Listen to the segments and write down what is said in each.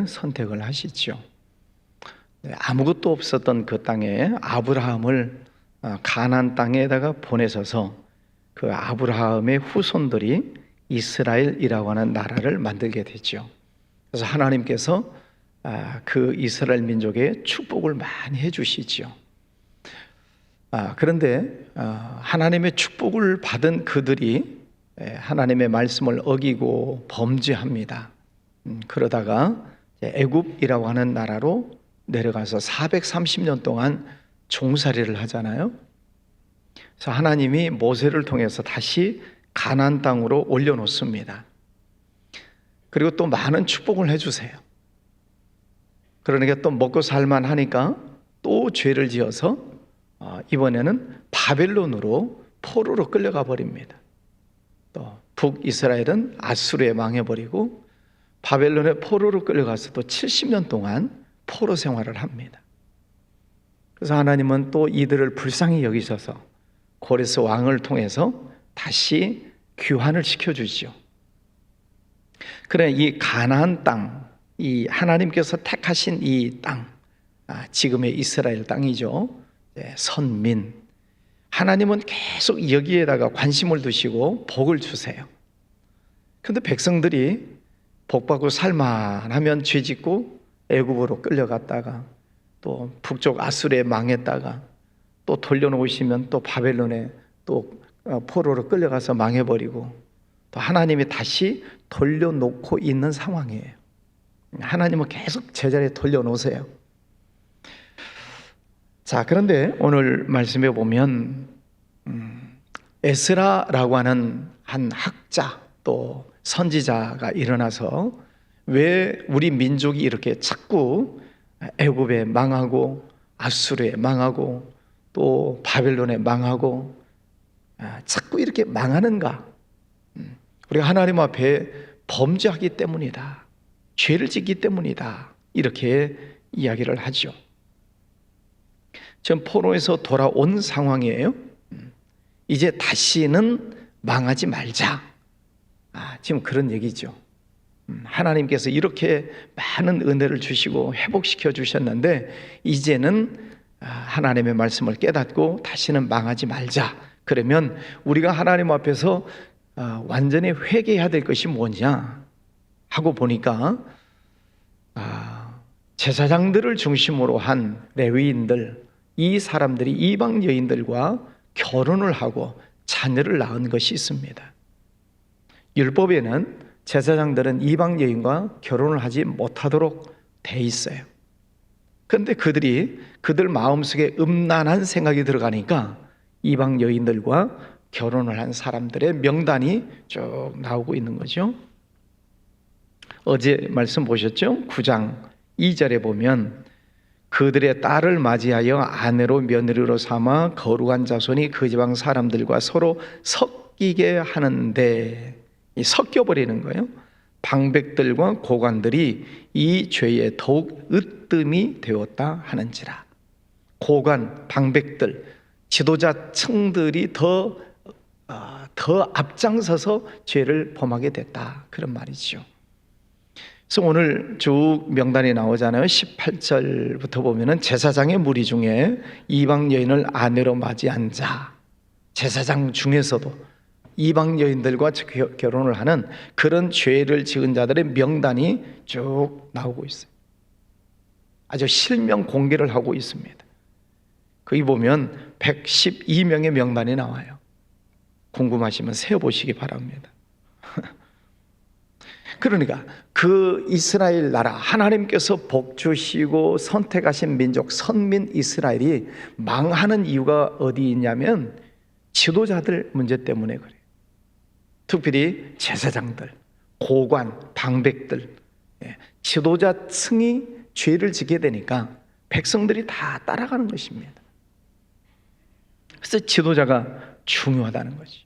땅을 선택을 하시죠. 아무것도 없었던 그 땅에 아브라함을 가나안 땅에다가 보내셔서 그 아브라함의 후손들이 이스라엘이라고 하는 나라를 만들게 되죠. 그래서 하나님께서 그 이스라엘 민족에 축복을 많이 해주시죠. 그런데 하나님의 축복을 받은 그들이 하나님의 말씀을 어기고 범죄합니다. 그러다가 애굽이라고 하는 나라로 내려가서 430년 동안 종살이를 하잖아요. 그래서 하나님이 모세를 통해서 다시 가나안 땅으로 올려놓습니다. 그리고 또 많은 축복을 해주세요. 그러니까 또 먹고 살만하니까 또 죄를 지어서 이번에는 바벨론으로 포로로 끌려가 버립니다. 또 북이스라엘은 아수르에 망해버리고 바벨론에 포로로 끌려가서 또 70년 동안 포로 생활을 합니다. 그래서 하나님은 또 이들을 불쌍히 여기셔서 고레스 왕을 통해서 다시 귀환을 시켜주시죠. 그래, 이 가나안 땅, 이 하나님께서 택하신 이 땅, 지금의 이스라엘 땅이죠. 선민, 하나님은 계속 여기에다가 관심을 두시고 복을 주세요. 그런데 백성들이 복받고 살만하면 죄짓고 애굽으로 끌려갔다가 또 북쪽 아수르에 망했다가 또 돌려놓으시면 또 바벨론에 또 포로로 끌려가서 망해버리고 또 하나님이 다시 돌려놓고 있는 상황이에요. 하나님은 계속 제자리에 돌려놓으세요. 자, 그런데 오늘 말씀에 보면 에스라라고 하는 한 학자 또 선지자가 일어나서 왜 우리 민족이 이렇게 자꾸 애굽에 망하고 아수르에 망하고 또 바벨론에 망하고 자꾸 이렇게 망하는가? 우리가 하나님 앞에 범죄하기 때문이다, 죄를 짓기 때문이다, 이렇게 이야기를 하죠. 지금 포로에서 돌아온 상황이에요. 이제 다시는 망하지 말자, 지금 그런 얘기죠. 하나님께서 이렇게 많은 은혜를 주시고 회복시켜 주셨는데 이제는 하나님의 말씀을 깨닫고 다시는 망하지 말자. 그러면 우리가 하나님 앞에서 완전히 회개해야 될 것이 뭐냐 하고 보니까 제사장들을 중심으로 한 레위인들, 이 사람들이 이방 여인들과 결혼을 하고 자녀를 낳은 것이 있습니다. 율법에는 제사장들은 이방 여인과 결혼을 하지 못하도록 돼 있어요. 그런데 그들 마음속에 음란한 생각이 들어가니까 이방 여인들과 결혼을 한 사람들의 명단이 쭉 나오고 있는 거죠. 어제 말씀 보셨죠? 9장 2절에 보면 그들의 딸을 맞이하여 아내로 며느리로 삼아 거룩한 자손이 그 지방 사람들과 서로 섞이게 하는데, 섞여버리는 거예요. 방백들과 고관들이 이 죄에 더욱 으뜸이 되었다 하는지라. 고관, 방백들, 지도자층들이 더 앞장서서 죄를 범하게 됐다, 그런 말이죠. 그래서 오늘 쭉 명단이 나오잖아요. 18절부터 보면은 제사장의 무리 중에 이방 여인을 아내로 맞이한 자, 제사장 중에서도 이방 여인들과 결혼을 하는 그런 죄를 지은 자들의 명단이 쭉 나오고 있어요. 아주 실명 공개를 하고 있습니다. 거기 보면 112명의 명단이 나와요. 궁금하시면 세어보시기 바랍니다. 그러니까 그 이스라엘 나라, 하나님께서 복 주시고 선택하신 민족 선민 이스라엘이 망하는 이유가 어디 있냐면 지도자들 문제 때문에 그래요. 특별히 제사장들, 고관, 방백들, 지도자층이 죄를 지게 되니까 백성들이 다 따라가는 것입니다. 그래서 지도자가 중요하다는 거지.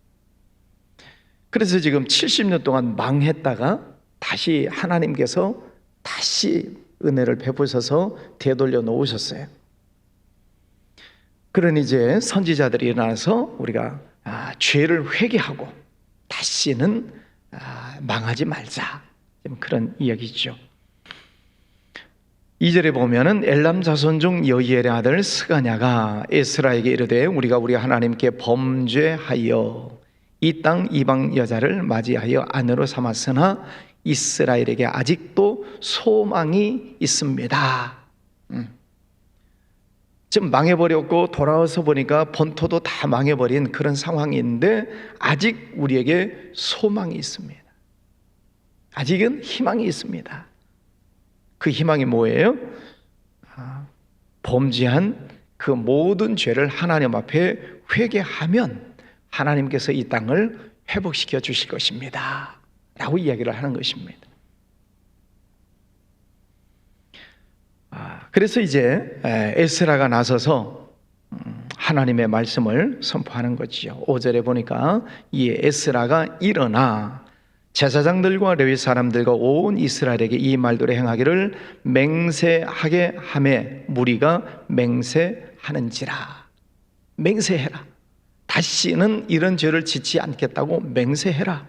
그래서 지금 70년 동안 망했다가 다시 하나님께서 다시 은혜를 베푸셔서 되돌려 놓으셨어요. 그런 이제 선지자들이 일어나서 우리가 죄를 회개하고 다시는 망하지 말자, 그런 이야기죠. 2절에 보면은 엘람 자손 중 여이엘의 아들 스가냐가 에스라에게 이르되 우리가 우리 하나님께 범죄하여 이 땅 이방 여자를 맞이하여 아내로 삼았으나 이스라엘에게 아직도 소망이 있습니다. 지금 망해버렸고 돌아와서 보니까 본토도 다 망해버린 그런 상황이 있는데 아직 우리에게 소망이 있습니다. 아직은 희망이 있습니다. 그 희망이 뭐예요? 범죄한 그 모든 죄를 하나님 앞에 회개하면 하나님께서 이 땅을 회복시켜 주실 것입니다 라고 이야기를 하는 것입니다. 그래서 이제 에스라가 나서서 하나님의 말씀을 선포하는 거지요. 5절에 보니까 이 에스라가 일어나 제사장들과 레위 사람들과 온 이스라엘에게 이 말들을 행하기를 맹세하게 하매 무리가 맹세하는지라. 맹세해라. 다시는 이런 죄를 짓지 않겠다고 맹세해라.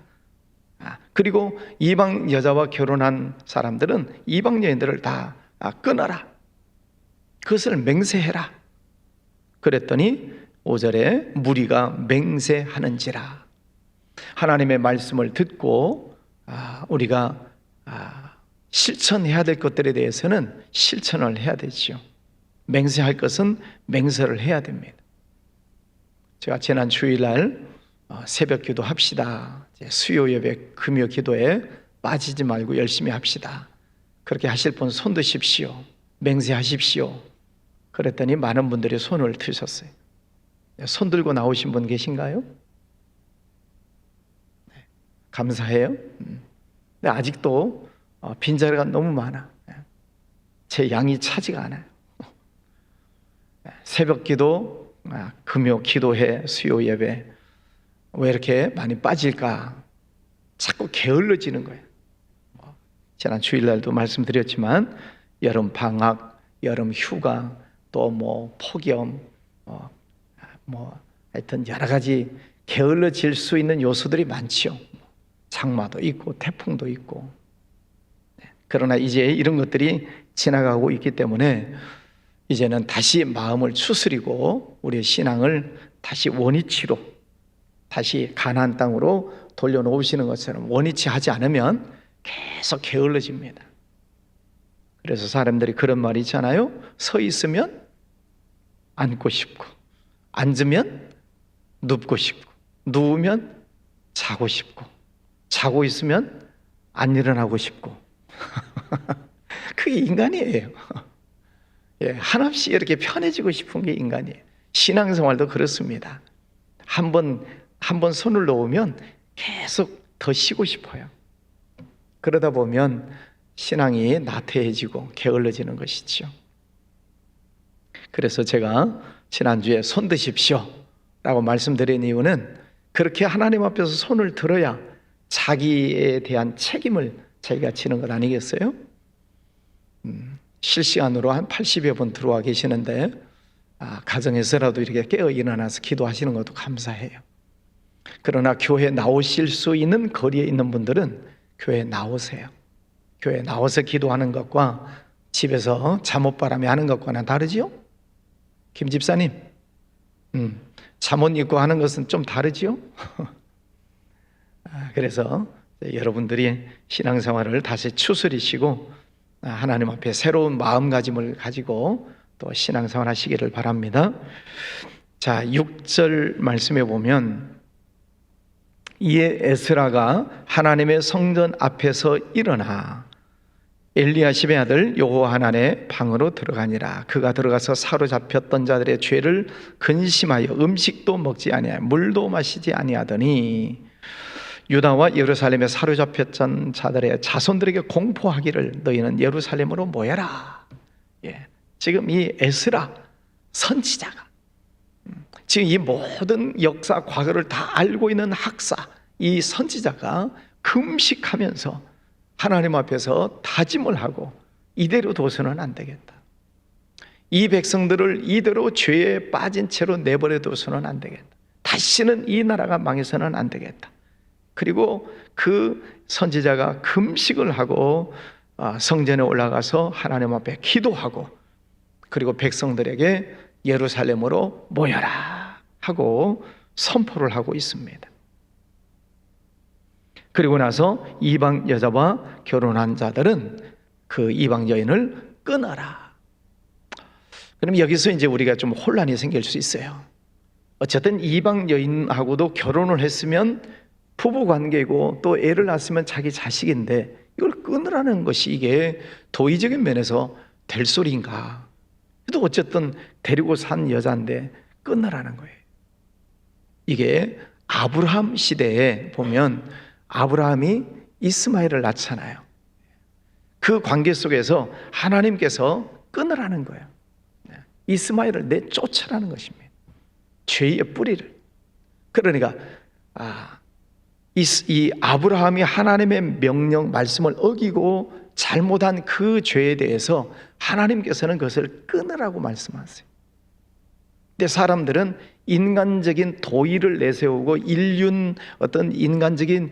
그리고 이방 여자와 결혼한 사람들은 이방 여인들을 다 끊어라. 그것을 맹세해라. 그랬더니 5절에 무리가 맹세하는지라. 하나님의 말씀을 듣고 우리가 실천해야 될 것들에 대해서는 실천을 해야 되죠. 맹세할 것은 맹세를 해야 됩니다. 제가 지난 주일날 새벽 기도 합시다. 수요 예배 금요 기도에 빠지지 말고 열심히 합시다. 그렇게 하실 분 손 드십시오. 맹세하십시오. 그랬더니 많은 분들이 손을 드셨어요. 손 들고 나오신 분 계신가요? 감사해요. 근데 아직도 빈자리가 너무 많아. 제 양이 차지가 않아요. 새벽 기도, 금요 기도회, 수요 예배 왜 이렇게 많이 빠질까? 자꾸 게을러지는 거예요. 지난 주일날도 말씀드렸지만 여름 방학, 여름 휴가, 또 폭염, 하여튼 여러 가지 게을러질 수 있는 요소들이 많죠. 장마도 있고 태풍도 있고. 그러나 이제 이런 것들이 지나가고 있기 때문에 이제는 다시 마음을 추스리고 우리의 신앙을 다시 원위치로, 다시 가나안 땅으로 돌려놓으시는 것처럼 원위치 하지 않으면 계속 게을러집니다. 그래서 사람들이 그런 말이 있잖아요. 서 있으면 앉고 싶고, 앉으면 눕고 싶고, 누우면 자고 싶고, 자고 있으면 안 일어나고 싶고. 그게 인간이에요. 한없이 이렇게 편해지고 싶은 게 인간이에요. 신앙생활도 그렇습니다. 한 번 손을 놓으면 계속 더 쉬고 싶어요. 그러다 보면 신앙이 나태해지고 게을러지는 것이죠. 그래서 제가 지난주에 손 드십시오 라고 말씀드린 이유는 그렇게 하나님 앞에서 손을 들어야 자기에 대한 책임을 자기가 지는 것 아니겠어요? 실시간으로 한 80여 분 들어와 계시는데 가정에서라도 이렇게 깨어 일어나서 기도하시는 것도 감사해요. 그러나 교회 나오실 수 있는 거리에 있는 분들은 교회 나오세요. 교회 나와서 기도하는 것과 집에서 잠옷바람이 하는 것과는 다르지요? 김 집사님, 잠옷 입고 하는 것은 좀 다르지요? 그래서 여러분들이 신앙생활을 다시 추스리시고 하나님 앞에 새로운 마음가짐을 가지고 또 신앙생활 하시기를 바랍니다. 자, 6절 말씀에 보면 이에 에스라가 하나님의 성전 앞에서 일어나 엘리야십의 아들 여호하난의 방으로 들어가니라. 그가 들어가서 사로잡혔던 자들의 죄를 근심하여 음식도 먹지 아니하여 물도 마시지 아니하더니 유다와 예루살렘에 사로잡혔던 자들의 자손들에게 공포하기를 너희는 예루살렘으로 모여라. 지금 이 에스라 선지자가 지금 이 모든 역사 과거를 다 알고 있는 학사, 이 선지자가 금식하면서 하나님 앞에서 다짐을 하고 이대로 둬서는 안 되겠다. 이 백성들을 이대로 죄에 빠진 채로 내버려 둬서는 안 되겠다. 다시는 이 나라가 망해서는 안 되겠다. 그리고 그 선지자가 금식을 하고 성전에 올라가서 하나님 앞에 기도하고 그리고 백성들에게 예루살렘으로 모여라 하고 선포를 하고 있습니다. 그리고 나서 이방 여자와 결혼한 자들은 그 이방 여인을 끊어라. 그럼 여기서 이제 우리가 좀 혼란이 생길 수 있어요. 어쨌든 이방 여인하고도 결혼을 했으면 부부 관계고 또 애를 낳았으면 자기 자식인데 이걸 끊으라는 것이 이게 도의적인 면에서 될 소리인가? 또 어쨌든 데리고 산 여자인데 끊으라는 거예요. 이게 아브라함 시대에 보면 아브라함이 이스마엘을 낳잖아요. 그 관계 속에서 하나님께서 끊으라는 거예요. 이스마엘을 내쫓으라는 것입니다. 죄의 뿌리를. 그러니까 이 아브라함이 하나님의 명령 말씀을 어기고 잘못한 그 죄에 대해서 하나님께서는 그것을 끊으라고 말씀하세요. 근데 사람들은 인간적인 도의를 내세우고 어떤 인간적인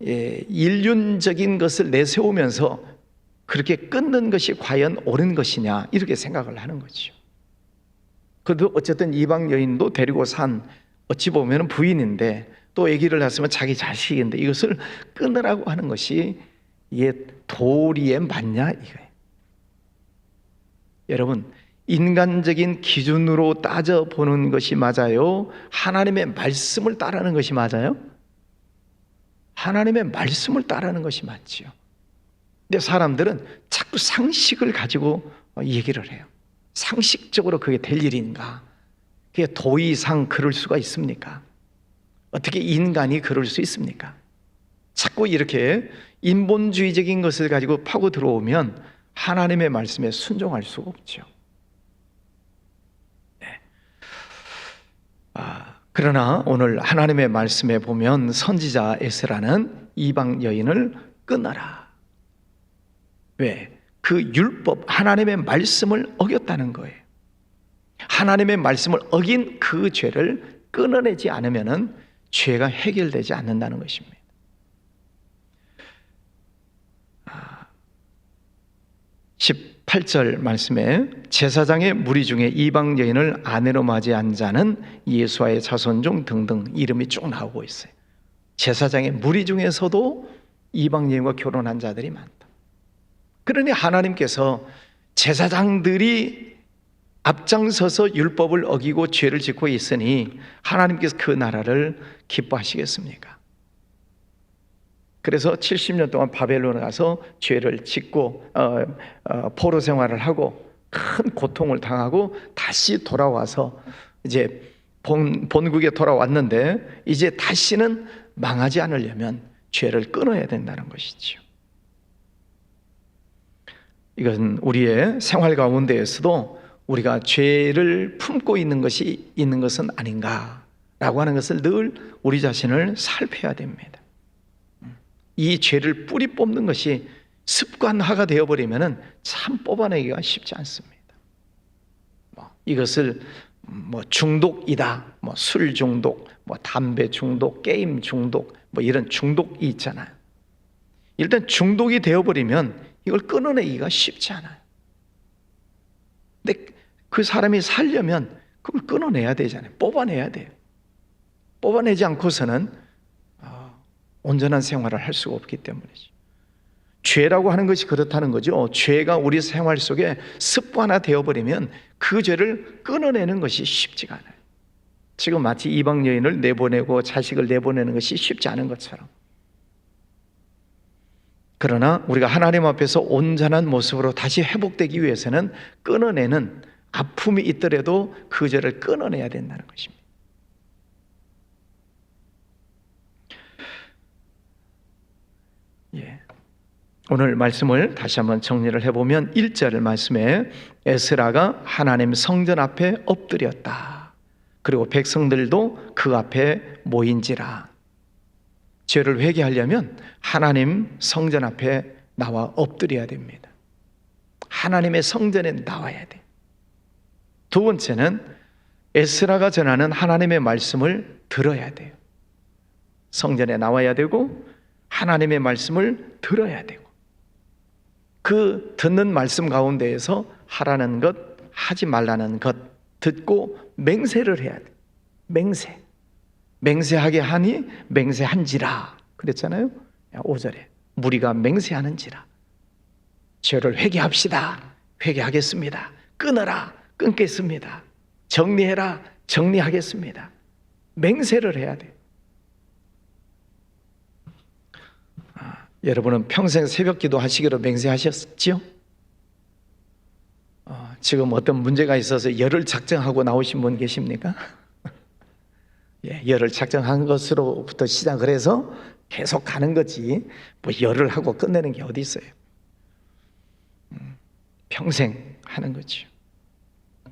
인륜적인 것을 내세우면서 그렇게 끊는 것이 과연 옳은 것이냐 이렇게 생각을 하는 거죠. 그래도 어쨌든 이방 여인도 데리고 산 어찌 보면 부인인데 또 아기를 낳았으면 자기 자식인데 이것을 끊으라고 하는 것이 이게 도리에 맞냐 이거예요. 여러분, 인간적인 기준으로 따져보는 것이 맞아요? 하나님의 말씀을 따르는 것이 맞아요? 하나님의 말씀을 따르는 것이 맞지요. 근데 사람들은 자꾸 상식을 가지고 얘기를 해요. 상식적으로 그게 될 일인가? 그게 도의상 그럴 수가 있습니까? 어떻게 인간이 그럴 수 있습니까? 자꾸 이렇게 인본주의적인 것을 가지고 파고 들어오면 하나님의 말씀에 순종할 수가 없죠. 그러나 오늘 하나님의 말씀에 보면 선지자 에스라는 이방 여인을 끊어라. 왜? 그 율법, 하나님의 말씀을 어겼다는 거예요. 하나님의 말씀을 어긴 그 죄를 끊어내지 않으면 죄가 해결되지 않는다는 것입니다. 18절 말씀에 제사장의 무리 중에 이방 여인을 아내로 맞이한 자는 예수와의 자손 중 등등 이름이 쭉 나오고 있어요. 제사장의 무리 중에서도 이방 여인과 결혼한 자들이 많다. 그러니 하나님께서 제사장들이 앞장서서 율법을 어기고 죄를 짓고 있으니 하나님께서 그 나라를 기뻐하시겠습니까? 그래서 70년 동안 바벨론에 가서 죄를 짓고 포로 생활을 하고 큰 고통을 당하고 다시 돌아와서 이제 본국에 돌아왔는데 이제 다시는 망하지 않으려면 죄를 끊어야 된다는 것이죠. 이것은 우리의 생활 가운데에서도 우리가 죄를 품고 있는 것은 아닌가라고 하는 것을 늘 우리 자신을 살펴야 됩니다. 이 죄를 뿌리 뽑는 것이 습관화가 되어버리면 참 뽑아내기가 쉽지 않습니다. 이것을 중독이다, 술 중독, 담배 중독, 게임 중독, 이런 중독이 있잖아요. 일단 중독이 되어버리면 이걸 끊어내기가 쉽지 않아요. 근데 그 사람이 살려면 그걸 끊어내야 되잖아요. 뽑아내야 돼요. 뽑아내지 않고서는 온전한 생활을 할 수가 없기 때문이죠. 죄라고 하는 것이 그렇다는 거죠. 죄가 우리 생활 속에 습관화 되어버리면 그 죄를 끊어내는 것이 쉽지가 않아요. 지금 마치 이방 여인을 내보내고 자식을 내보내는 것이 쉽지 않은 것처럼. 그러나 우리가 하나님 앞에서 온전한 모습으로 다시 회복되기 위해서는 끊어내는 아픔이 있더라도 그 죄를 끊어내야 된다는 것입니다. 오늘 말씀을 다시 한번 정리를 해보면 1절 말씀에 에스라가 하나님 성전 앞에 엎드렸다. 그리고 백성들도 그 앞에 모인지라. 죄를 회개하려면 하나님 성전 앞에 나와 엎드려야 됩니다. 하나님의 성전에 나와야 돼. 두 번째는 에스라가 전하는 하나님의 말씀을 들어야 돼요. 성전에 나와야 되고 하나님의 말씀을 들어야 되고 그 듣는 말씀 가운데에서 하라는 것, 하지 말라는 것 듣고 맹세를 해야 돼. 맹세하게 하니 맹세한지라 그랬잖아요. 5절에 무리가 맹세하는지라. 죄를 회개합시다. 회개하겠습니다. 끊어라. 끊겠습니다. 정리해라. 정리하겠습니다. 맹세를 해야 돼. 여러분은 평생 새벽 기도 하시기로 맹세하셨지요? 지금 어떤 문제가 있어서 열을 작정하고 나오신 분 계십니까? 예, 열을 작정한 것으로부터 시작을 해서 계속 가는 거지 뭐 열을 하고 끝내는 게 어디 있어요? 평생 하는 거죠.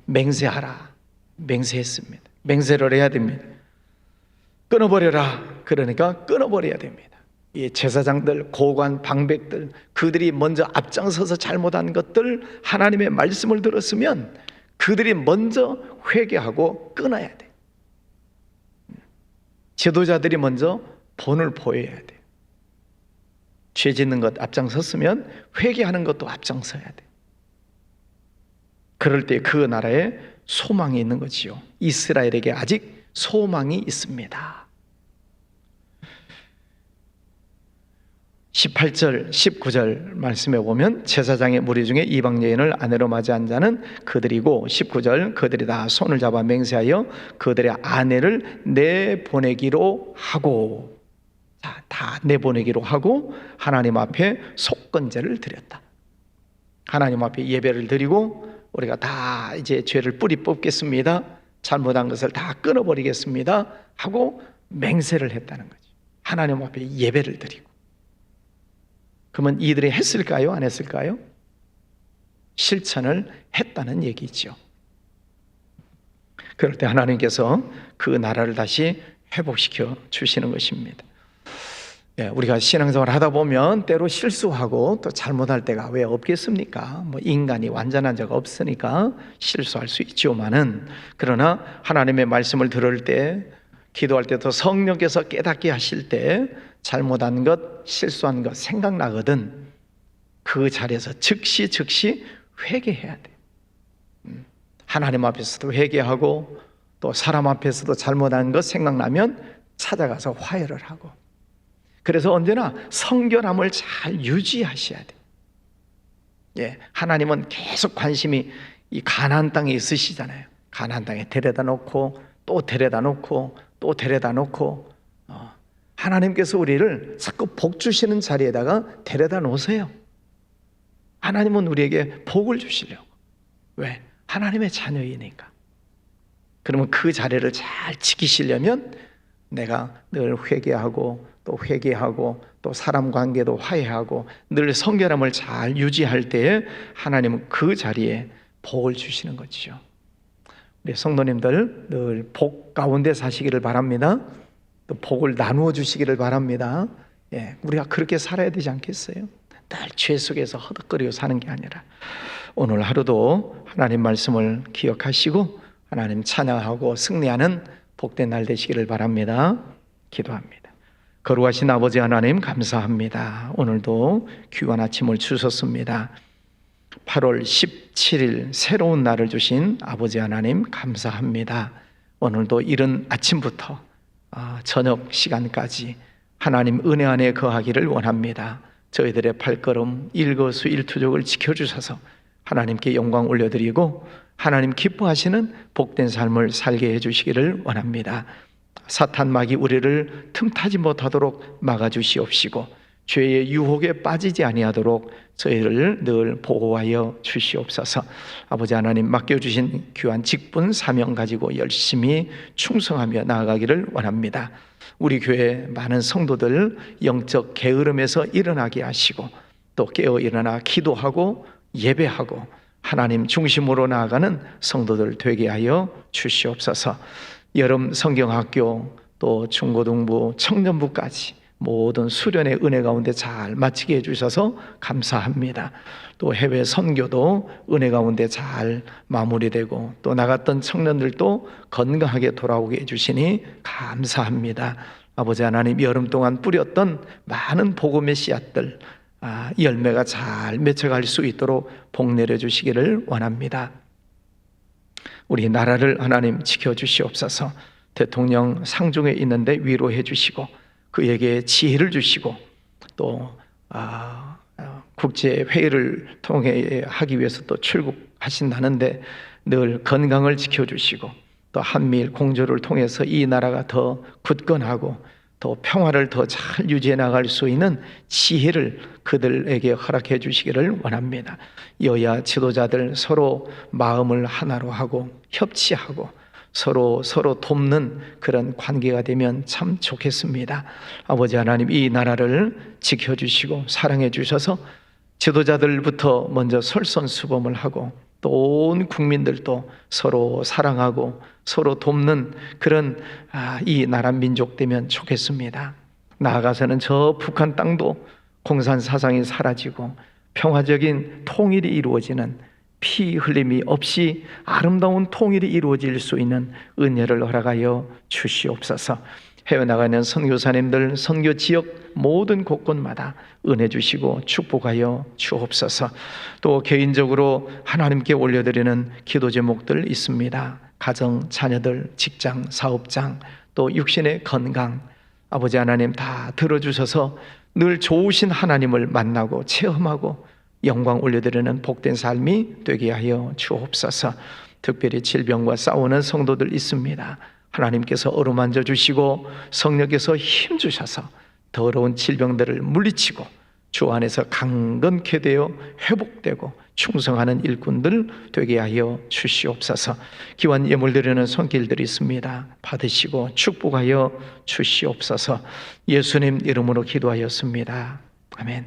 맹세하라. 맹세했습니다. 맹세를 해야 됩니다. 끊어버려라. 그러니까 끊어버려야 됩니다. 이 제사장들, 고관, 방백들, 그들이 먼저 앞장서서 잘못한 것들, 하나님의 말씀을 들었으면 그들이 먼저 회개하고 끊어야 돼. 지도자들이 먼저 본을 보여야 돼. 죄 짓는 것 앞장섰으면 회개하는 것도 앞장서야 돼. 그럴 때 그 나라에 소망이 있는 거지요. 이스라엘에게 아직 소망이 있습니다. 18절, 19절 말씀에 보면 제사장의 무리 중에 이방 여인을 아내로 맞이한 자는 그들이고 19절 그들이 다 손을 잡아 맹세하여 그들의 아내를 내보내기로 하고, 자, 다 내보내기로 하고 하나님 앞에 속건제를 드렸다. 하나님 앞에 예배를 드리고 우리가 다 이제 죄를 뿌리 뽑겠습니다. 잘못한 것을 다 끊어버리겠습니다 하고 맹세를 했다는 거죠. 하나님 앞에 예배를 드리고. 그러면 이들이 했을까요? 안 했을까요? 실천을 했다는 얘기죠. 그럴 때 하나님께서 그 나라를 다시 회복시켜 주시는 것입니다. 예, 우리가 신앙생활을 하다 보면 때로 실수하고 또 잘못할 때가 왜 없겠습니까? 뭐 인간이 완전한 자가 없으니까 실수할 수 있지만은, 그러나 하나님의 말씀을 들을 때, 기도할 때도 성령께서 깨닫게 하실 때 잘못한 것, 실수한 것 생각나거든. 그 자리에서 즉시 회개해야 돼. 하나님 앞에서도 회개하고 또 사람 앞에서도 잘못한 것 생각나면 찾아가서 화해를 하고. 그래서 언제나 성결함을 잘 유지하셔야 돼. 예, 하나님은 계속 관심이 이 가나안 땅에 있으시잖아요. 가나안 땅에 데려다 놓고 또 데려다 놓고 또 데려다 놓고, 하나님께서 우리를 자꾸 복 주시는 자리에다가 데려다 놓으세요. 하나님은 우리에게 복을 주시려고. 왜? 하나님의 자녀이니까. 그러면 그 자리를 잘 지키시려면 내가 늘 회개하고 또 사람 관계도 화해하고 늘 성결함을 잘 유지할 때에 하나님은 그 자리에 복을 주시는 거죠. 우리 성도님들 늘 복 가운데 사시기를 바랍니다. 또 복을 나누어 주시기를 바랍니다. 예, 우리가 그렇게 살아야 되지 않겠어요? 늘 죄 속에서 허덕거리고 사는 게 아니라 오늘 하루도 하나님 말씀을 기억하시고 하나님 찬양하고 승리하는 복된 날 되시기를 바랍니다. 기도합니다. 거룩하신 아버지 하나님 감사합니다. 오늘도 귀한 아침을 주셨습니다. 8월 17일 새로운 날을 주신 아버지 하나님 감사합니다. 오늘도 이른 아침부터 저녁 시간까지 하나님 은혜 안에 거하기를 원합니다. 저희들의 발걸음 일거수일투족을 지켜주셔서 하나님께 영광 올려드리고 하나님 기뻐하시는 복된 삶을 살게 해주시기를 원합니다. 사탄 마귀 우리를 틈타지 못하도록 막아주시옵시고 죄의 유혹에 빠지지 아니하도록 저희를 늘 보호하여 주시옵소서. 아버지 하나님 맡겨주신 귀한 직분 사명 가지고 열심히 충성하며 나아가기를 원합니다. 우리 교회 많은 성도들 영적 게으름에서 일어나게 하시고 또 깨어 일어나 기도하고 예배하고 하나님 중심으로 나아가는 성도들 되게 하여 주시옵소서. 여름 성경학교 또 중고등부 청년부까지 모든 수련의 은혜 가운데 잘 마치게 해주셔서 감사합니다. 또 해외 선교도 은혜 가운데 잘 마무리되고 또 나갔던 청년들도 건강하게 돌아오게 해주시니 감사합니다. 아버지 하나님 여름 동안 뿌렸던 많은 복음의 씨앗들 열매가 잘 맺혀갈 수 있도록 복 내려주시기를 원합니다. 우리 나라를 하나님 지켜주시옵소서. 대통령 상중에 있는데 위로해 주시고 그에게 지혜를 주시고 또 국제 회의를 통해 하기 위해서 또 출국하신다는데 늘 건강을 지켜주시고 또 한미일 공조를 통해서 이 나라가 더 굳건하고 또 평화를 더 잘 유지해 나갈 수 있는 지혜를 그들에게 허락해 주시기를 원합니다. 여야 지도자들 서로 마음을 하나로 하고 협치하고 서로 돕는 그런 관계가 되면 참 좋겠습니다. 아버지 하나님, 이 나라를 지켜주시고 사랑해 주셔서 지도자들부터 먼저 솔선수범을 하고 또 온 국민들도 서로 사랑하고 서로 돕는 그런 이 나라 민족 되면 좋겠습니다. 나아가서는 저 북한 땅도 공산 사상이 사라지고 평화적인 통일이 이루어지는 피 흘림이 없이 아름다운 통일이 이루어질 수 있는 은혜를 허락하여 주시옵소서. 헤어나가는 선교사님들, 선교 지역 모든 곳곳마다 은혜 주시고 축복하여 주옵소서. 또 개인적으로 하나님께 올려드리는 기도 제목들 있습니다. 가정, 자녀들, 직장, 사업장, 또 육신의 건강, 아버지 하나님 다 들어주셔서 늘 좋으신 하나님을 만나고 체험하고 영광 올려드리는 복된 삶이 되게 하여 주옵소서. 특별히 질병과 싸우는 성도들 있습니다. 하나님께서 어루만져 주시고 성령께서 힘 주셔서 더러운 질병들을 물리치고 주 안에서 강건케 되어 회복되고 충성하는 일꾼들 되게 하여 주시옵소서. 기원 예물 드리는 손길들이 있습니다. 받으시고 축복하여 주시옵소서. 예수님 이름으로 기도하였습니다. 아멘.